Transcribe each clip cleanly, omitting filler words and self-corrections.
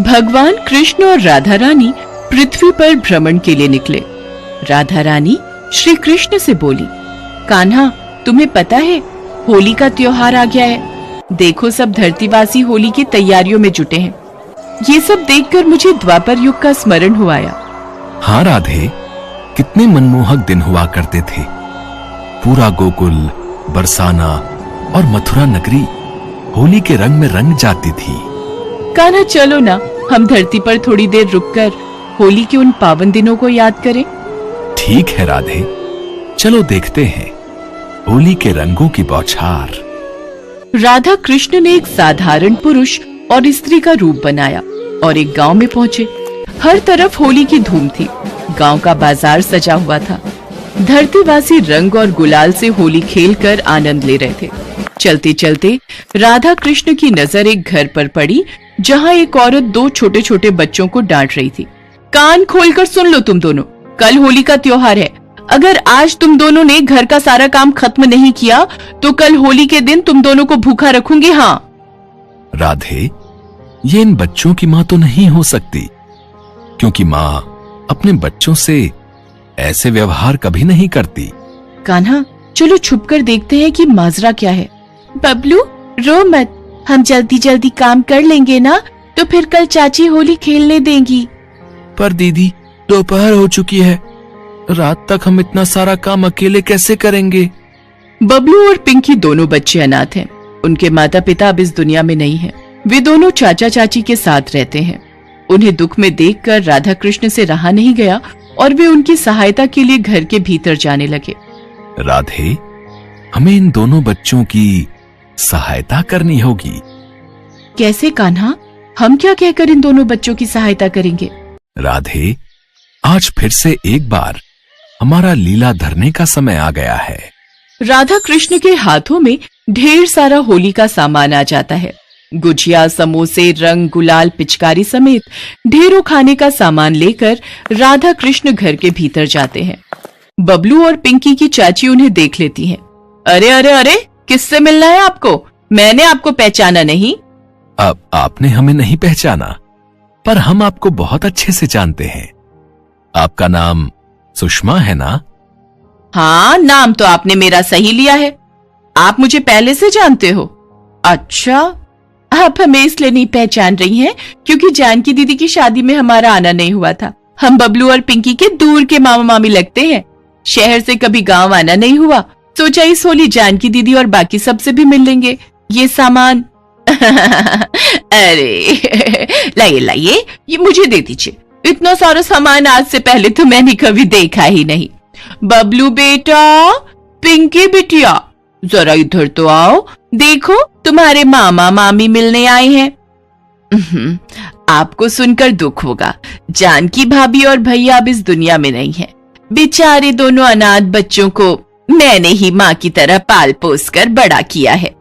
भगवान कृष्ण और राधा रानी पृथ्वी पर भ्रमण के लिए निकले। राधा रानी श्री कृष्ण से बोली, कान्हा, तुम्हें पता है होली का त्योहार आ गया है। देखो, सब धरतीवासी होली की तैयारियों में जुटे हैं। ये सब देखकर मुझे द्वापर युग का स्मरण हुआ आया। हाँ राधे, कितने मनमोहक दिन हुआ करते थे। पूरा गोकुल, बरसाना और मथुरा नगरी होली के रंग में रंग जाती थी। कान्हा, चलो ना, हम धरती पर थोड़ी देर रुककर होली के उन पावन दिनों को याद करें। ठीक है राधे, चलो देखते हैं होली के रंगों की बौछार। राधा कृष्ण ने एक साधारण पुरुष और स्त्री का रूप बनाया और एक गांव में पहुंचे। हर तरफ होली की धूम थी। गांव का बाजार सजा हुआ था। धरतीवासी रंग और गुलाल से होली खेलकर आनंद ले रहे थे। चलते चलते राधा कृष्ण की नजर एक घर पर पड़ी, जहां एक औरत दो छोटे छोटे बच्चों को डांट रही थी। कान खोलकर सुन लो तुम दोनों, कल होली का त्योहार है। अगर आज तुम दोनों ने घर का सारा काम खत्म नहीं किया तो कल होली के दिन तुम दोनों को भूखा रखूंगी। हाँ राधे, ये इन बच्चों की माँ तो नहीं हो सकती, क्योंकि माँ अपने बच्चों से ऐसे व्यवहार कभी नहीं करती। कान्हा, चलो छुपकर देखते हैं कि माजरा क्या है। बबलू, रो मत, हम जल्दी जल्दी काम कर लेंगे ना, तो फिर कल चाची होली खेलने देंगी। पर दीदी, दोपहर हो चुकी है, रात तक हम इतना सारा काम अकेले कैसे करेंगे? बबलू और पिंकी दोनों बच्चे अनाथ हैं। उनके माता पिता अब इस दुनिया में नहीं हैं। वे दोनों चाचा चाची के साथ रहते हैं। उन्हें दुख में देखकर राधा कृष्ण से रहा नहीं गया और वे उनकी सहायता के लिए घर के भीतर जाने लगे। राधे, हमें इन दोनों बच्चों की सहायता करनी होगी। कैसे कान्हा? हम क्या कहकर इन दोनों बच्चों की सहायता करेंगे? राधे, आज फिर से एक बार हमारा लीला धरने का समय आ गया है। राधा कृष्ण के हाथों में ढेर सारा होली का सामान आ जाता है। गुजिया, समोसे, रंग, गुलाल, पिचकारी समेत ढेरों खाने का सामान लेकर राधा कृष्ण घर के भीतर जाते हैं। बबलू और पिंकी की चाची उन्हें देख लेती हैं। अरे अरे अरे, किससे मिलना है आपको? मैंने आपको पहचाना नहीं। अब आपने हमें नहीं पहचाना, पर हम आपको बहुत अच्छे से जानते हैं। आपका नाम सुषमा है ना? हाँ, नाम तो आपने मेरा सही लिया है। आप मुझे पहले से जानते हो? अच्छा, आप हमें इसलिए नहीं पहचान रही हैं क्योंकि जानकी दीदी की शादी में हमारा आना नहीं हुआ था। हम बबलू और पिंकी के दूर के मामा मामी लगते हैं। शहर से कभी गांव आना नहीं हुआ। सोचा इस होली जानकी दीदी और बाकी सबसे भी मिल लेंगे। ये सामान अरे लाइए लाइए, ये मुझे दे दीजिए। इतना सारा सामान आज से पहले तो मैंने कभी देखा ही नहीं। बबलू बेटा, पिंकी बिटिया, जरा इधर तो आओ। देखो, तुम्हारे मामा मामी मिलने आए हैं। आपको सुनकर दुख होगा, जानकी भाभी और भैया अब इस दुनिया में नहीं है। बेचारे दोनों अनाथ बच्चों को मैंने ही माँ की तरह पाल पोस कर बड़ा किया है।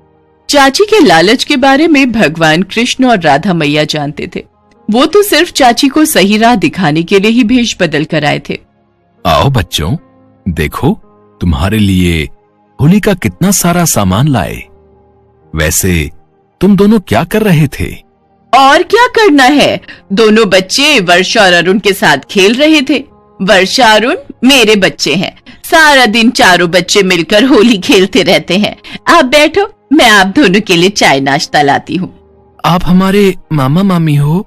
चाची के लालच के बारे में भगवान कृष्ण और राधा मैया जानते थे। वो तो सिर्फ चाची को सही राह दिखाने के लिए ही भेष बदल कर आए थे। आओ बच्चों, देखो तुम्हारे लिए होली का कितना सारा सामान लाए। वैसे तुम दोनों क्या कर रहे थे? और क्या करना है, दोनों बच्चे वर्षा और अरुण के साथ खेल रहे थे। वर्षा, अरुण मेरे बच्चे हैं। सारा दिन चारों बच्चे मिलकर होली खेलते रहते हैं। आप बैठो, मैं आप दोनों के लिए चाय नाश्ता लाती हूँ। आप हमारे मामा मामी हो?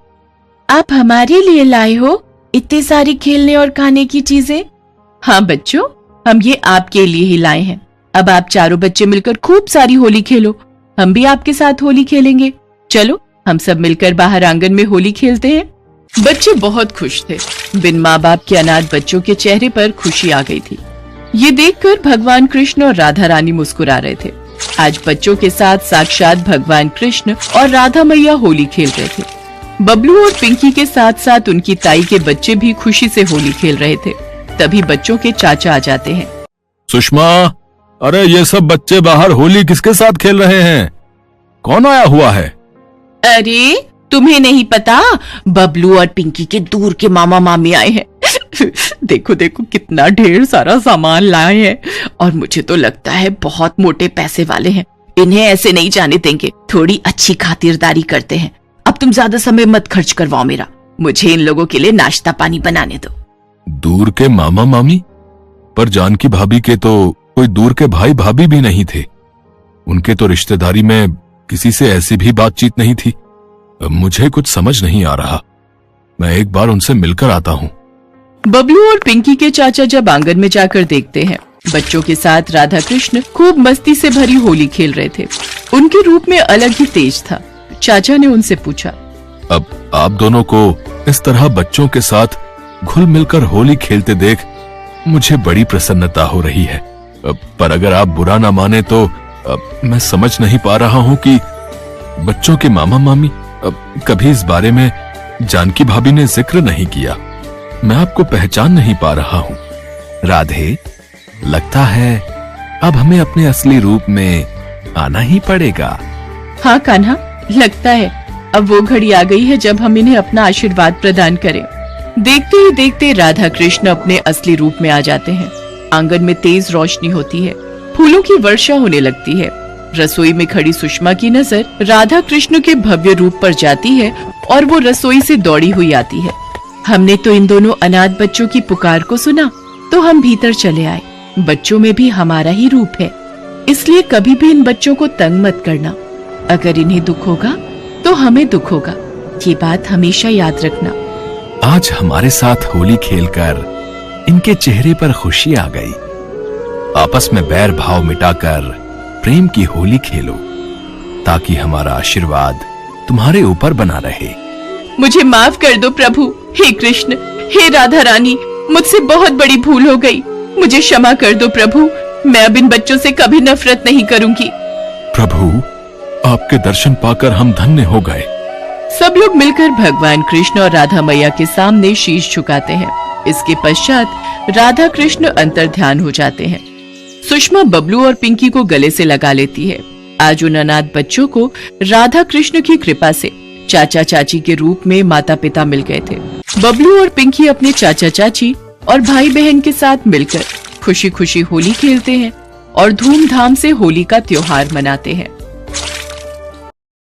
आप हमारे लिए लाए हो इतनी सारी खेलने और खाने की चीजें? हाँ बच्चों, हम ये आपके लिए ही लाए हैं। अब आप चारों बच्चे मिलकर खूब सारी होली खेलो। हम भी आपके साथ होली खेलेंगे। चलो, हम सब मिलकर बाहर आंगन में होली खेलते हैं। बच्चे बहुत खुश थे। बिन माँ बाप के अनाथ बच्चों के चेहरे पर खुशी आ गई थी। ये देखकर भगवान कृष्ण और राधा रानी मुस्कुरा रहे थे। आज बच्चों के साथ साक्षात भगवान कृष्ण और राधा मैया होली खेल रहे थे। बबलू और पिंकी के साथ साथ उनकी ताई के बच्चे भी खुशी से होली खेल रहे थे। तभी बच्चों के चाचा आ जाते हैं। सुषमा, अरे ये सब बच्चे बाहर होली किसके साथ खेल रहे हैं? कौन आया हुआ है? अरे तुम्हें नहीं पता, बबलू और पिंकी के दूर के मामा मामी आए हैं। देखो देखो, कितना ढेर सारा सामान लाए हैं और मुझे तो लगता है बहुत मोटे पैसे वाले हैं। इन्हें ऐसे नहीं जाने देंगे। थोड़ी अच्छी खातिरदारी करते हैं। अब तुम ज्यादा समय मत खर्च करवाओ मेरा, मुझे इन लोगों के लिए नाश्ता पानी बनाने दो। दूर के मामा मामी? पर जानकी भाभी के तो कोई दूर के भाई भाभी भी नहीं थे। उनके तो रिश्तेदारी में किसी से ऐसी भी बातचीत नहीं थी। मुझे कुछ समझ नहीं आ रहा। मैं एक बार उनसे मिलकर आता हूँ। बबलू और पिंकी के चाचा जब आंगन में जाकर देखते हैं, बच्चों के साथ राधा कृष्ण खूब मस्ती से भरी होली खेल रहे थे। उनके रूप में अलग ही तेज था। चाचा ने उनसे पूछा, अब आप दोनों को इस तरह बच्चों के साथ घुल मिलकर होली खेलते देख मुझे बड़ी प्रसन्नता हो रही है। पर अगर आप बुरा ना माने तो मैं समझ नहीं पा रहा हूँ कि बच्चों के मामा मामी कभी इस बारे में जानकी भाभी ने जिक्र नहीं किया। मैं आपको पहचान नहीं पा रहा हूँ। राधे, लगता है अब हमें अपने असली रूप में आना ही पड़ेगा। हाँ कान्हा, लगता है अब वो घड़ी आ गई है जब हम इन्हें अपना आशीर्वाद प्रदान करें। देखते ही देखते राधा कृष्ण अपने असली रूप में आ जाते हैं। आंगन में तेज रोशनी होती है, फूलों की वर्षा होने लगती है। रसोई में खड़ी सुषमा की नजर राधा कृष्ण के भव्य रूप पर जाती है और वो रसोई से दौड़ी हुई आती है। हमने तो इन दोनों अनाथ बच्चों की पुकार को सुना तो हम भीतर चले आए। बच्चों में भी हमारा ही रूप है, इसलिए कभी भी इन बच्चों को तंग मत करना। अगर इन्हें दुख होगा तो हमें दुख होगा, ये बात हमेशा याद रखना। आज हमारे साथ होली खेलकर इनके चेहरे पर खुशी आ गई। आपस में बैर भाव मिटाकर प्रेम की होली खेलो, ताकि हमारा आशीर्वाद तुम्हारे ऊपर बना रहे। मुझे माफ कर दो प्रभु। हे कृष्ण, हे राधा रानी, मुझसे बहुत बड़ी भूल हो गई। मुझे क्षमा कर दो प्रभु। मैं अब इन बच्चों से कभी नफरत नहीं करूंगी। प्रभु, आपके दर्शन पाकर हम धन्य हो गए। सब लोग मिलकर भगवान कृष्ण और राधा मैया के सामने शीश झुकाते हैं। इसके पश्चात राधा कृष्ण अंतर्ध्यान हो जाते हैं। सुषमा बबलू और पिंकी को गले से लगा लेती है। आज उन अनाथ बच्चों को राधा कृष्ण की कृपा से चाचा चाची के रूप में माता पिता मिल गए थे। बबलू और पिंकी अपने चाचा चाची और भाई बहन के साथ मिलकर खुशी खुशी होली खेलते हैं और धूमधाम से होली का त्योहार मनाते हैं।